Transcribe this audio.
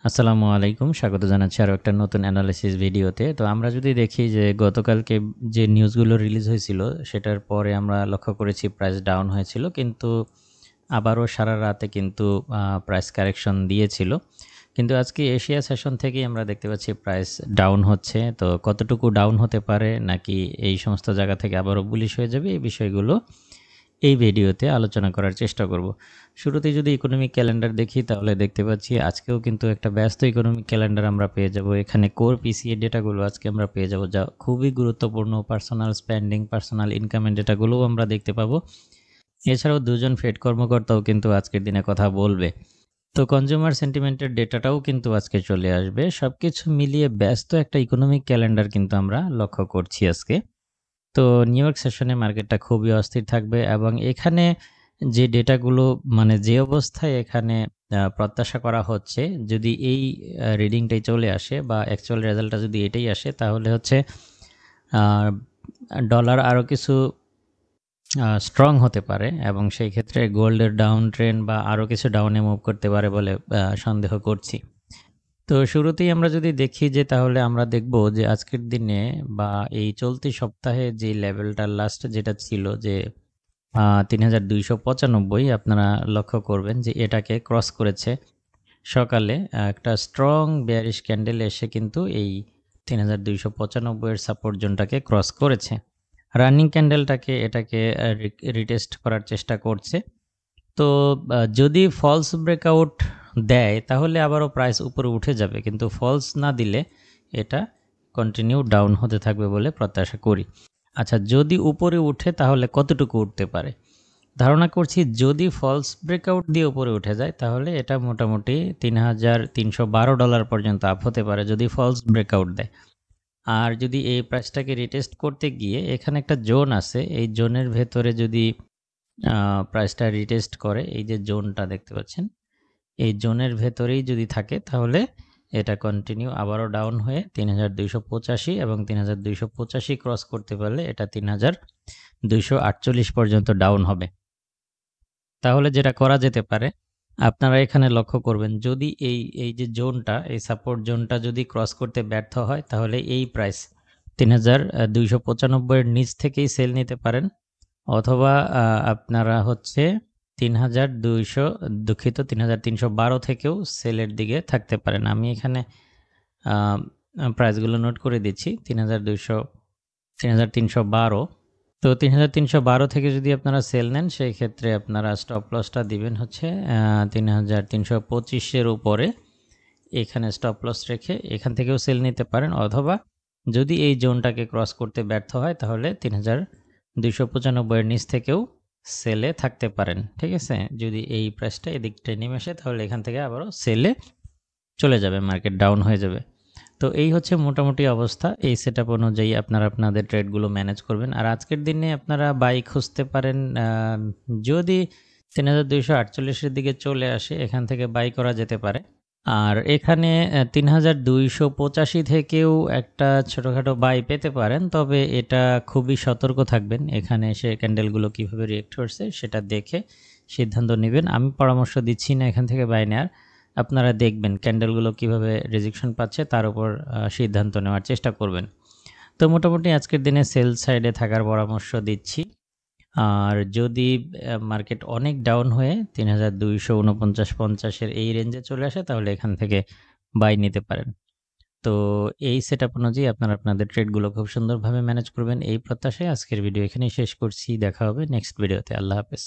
আসসালামু আলাইকুম। স্বাগত জানাচ্ছি আরো একটা নতুন অ্যানালাইসিস ভিডিওতে। তো আমরা যদি দেখি যে গতকালকে যে নিউজগুলো রিলিজ হয়েছিল সেটার পরে আমরা লক্ষ্য করেছি প্রাইস ডাউন হয়েছিল। কিন্তু আবারও সারা রাতে কিন্তু প্রাইস কারেকশন দিয়েছিল। কিন্তু আজকে এশিয়া সেশন থেকেই আমরা দেখতে পাচ্ছি প্রাইস ডাউন হচ্ছে। তো কতটুকু ডাউন হতে পারে নাকি এই সমস্ত জায়গা থেকে আবারও বুলিশ হয়ে যাবে, এই বিষয়গুলো এই ভিডিওতে আলোচনা করার চেষ্টা করব। শুরুতেই যদি ইকোনমিক ক্যালেন্ডার দেখি তাহলে দেখতে পাচ্ছি আজকেও কিন্তু একটা ব্যস্ত ইকোনমিক ক্যালেন্ডার আমরা পেয়ে যাব। এখানে কোর পিসিএ ডেটাগুলো আজকে আমরা পেয়ে যাব, যা খুবই গুরুত্বপূর্ণ। পার্সোনাল স্পেন্ডিং, পার্সোনাল ইনকামের ডেটাগুলোও আমরা দেখতে পাবো। এছাড়াও দুজন ফেড কর্মকর্তাও কিন্তু আজকের দিনে কথা বলবে। তো কনজিউমার সেন্টিমেন্টের ডেটাটাও কিন্তু আজকে চলে আসবে। সবকিছু মিলিয়ে ব্যস্ত একটা ইকোনমিক ক্যালেন্ডার কিন্তু আমরা লক্ষ্য করছি আজকে। তো নিউ ইয়র্ক সেশনে মার্কেটটা খুবই অস্থির থাকবে এবং এখানে যে ডেটাগুলো মানে যে অবস্থায় এখানে প্রত্যাশা করা হচ্ছে, যদি এই রিডিংটাই চলে আসে বা অ্যাকচুয়াল রেজাল্টটা যদি এটাই আসে, তাহলে হচ্ছে ডলার আরও কিছু স্ট্রং হতে পারে এবং সেই ক্ষেত্রে গোল্ডের ডাউন ট্রেন্ড বা আরও কিছু ডাউনে মুভ করতে পারে বলে সন্দেহ করছি। তো শুরুতেই আমরা যদি দেখি যে তাহলে আমরা দেখব যে আজকের দিনে বা এই চলতি সপ্তাহে যে লেভেলটা লাস্ট যেটা ছিল যে ৩,২৯৫, আপনারা লক্ষ্য করবেন যে এটাকে ক্রস করেছে সকালে। একটা স্ট্রং বেয়ারিশ ক্যান্ডেল এসে কিন্তু এই ৩,২৯৫ এর সাপোর্ট জোনটাকে ক্রস করেছে। রানিং ক্যান্ডেলটাকে এটাকে রিটেস্ট করার চেষ্টা করছে। তো যদি ফলস ব্রেকআউট দেয় তাহলে আবারও প্রাইস উপরে উঠে যাবে, কিন্তু ফলস না দিলে এটা কন্টিনিউ ডাউন হতে থাকবে বলে প্রত্যাশা করি। আচ্ছা, যদি উপরে উঠে তাহলে কতটুকু উঠতে পারে? ধারণা করছি যদি ফলস ব্রেকআউট দিয়ে উপরে উঠে যায় তাহলে এটা মোটামুটি $৩,৩১২ পর্যন্ত আপ হতে পারে যদি ফলস ব্রেকআউট দেয়। আর যদি এই প্রাইসটাকে রিটেস্ট করতে গিয়ে এখানে একটা জোন আছে, এই জোনের ভেতরে যদি প্রাইসটা রিটেস্ট করে, এই যে জোনটা দেখতে পাচ্ছেন, এই জোনের ভেতরেই যদি থাকে তাহলে এটা কন্টিনিউ আবারও ডাউন হয়ে ৩,২৮৫ এবং ৩,২৮৫ ক্রস করতে পারলে এটা ৩,২৪৮ পর্যন্ত ডাউন হবে। তাহলে যেটা করা যেতে পারে, আপনারা এখানে লক্ষ্য করবেন যদি এই যে জোনটা, এই সাপোর্ট জোনটা যদি ক্রস করতে ব্যর্থ হয় তাহলে এই প্রাইস ৩,২৯৫ এর নিচ থেকেই সেল নিতে পারেন, অথবা আপনারা হচ্ছে ৩,২০০ দুঃখিত ৩,৩১২ থেকেও সেলের দিকে থাকতে পারেন। আমি এখানে প্রাইসগুলো নোট করে দিচ্ছি। ৩,২০০, ৩,৩১২। তো ৩,৩১২ থেকে যদি আপনারা সেল নেন সেই ক্ষেত্রে আপনারা স্টপ লসটা দিবেন হচ্ছে ৩,৩২৫ উপরে। এখানে স্টপ লস রেখে এখান থেকেও সেল নিতে পারেন, অথবা যদি এই জোনটাকে ক্রস করতে ব্যর্থ হয় তাহলে ৩,২৯৫ এর নিচ থেকেও সেলে থাকতে পারেন। ঠিক আছে, যদি এই প্রাইসটা এদিকটায় নেমে আসে তাহলে এখান থেকে আবারও সেলে চলে যাবে, মার্কেট ডাউন হয়ে যাবে। তো এই হচ্ছে মোটামুটি অবস্থা। এই সেটআপ অনুযায়ী আপনারা আপনাদের ট্রেডগুলো ম্যানেজ করবেন। আর আজকের দিনে আপনারা বাই খুঁজতে পারেন, যদি ৩,২৪৮ এর দিকে চলে আসে এখান থেকে বাই করা যেতে পারে। আর এখানে ৩,২৮৫ থেকেও একটা ছোটোখাটো বাই পেতে পারেন, তবে এটা খুবই সতর্ক থাকবেন। এখানে এসে ক্যান্ডেলগুলো কীভাবে রিয়েক্ট করছে সেটা দেখে সিদ্ধান্ত নেবেন। আমি পরামর্শ দিচ্ছি না এখান থেকে বাই নেওয়ার। আপনারা দেখবেন ক্যান্ডেলগুলো কিভাবে রিজেকশন পাচ্ছে, তার উপর সিদ্ধান্ত নেওয়ার চেষ্টা করবেন। তো মোটামুটি আজকের দিনে সেল সাইডে থাকার পরামর্শ দিচ্ছি। আর যদি মার্কেট অনেক ডাউন হয়ে ৩,২৪৯-৫০ এই রেঞ্জে চলে আসে তাহলে এখান থেকে বাই নিতে পারেন। তো এই সেটআপ অনুযায়ী আপনারা আপনাদের ট্রেডগুলো খুব সুন্দরভাবে ম্যানেজ করবেন এই প্রত্যাশায় আজকের ভিডিও এখানেই শেষ করছি। দেখা হবে নেক্সট ভিডিওতে। আল্লাহ হাফেজ।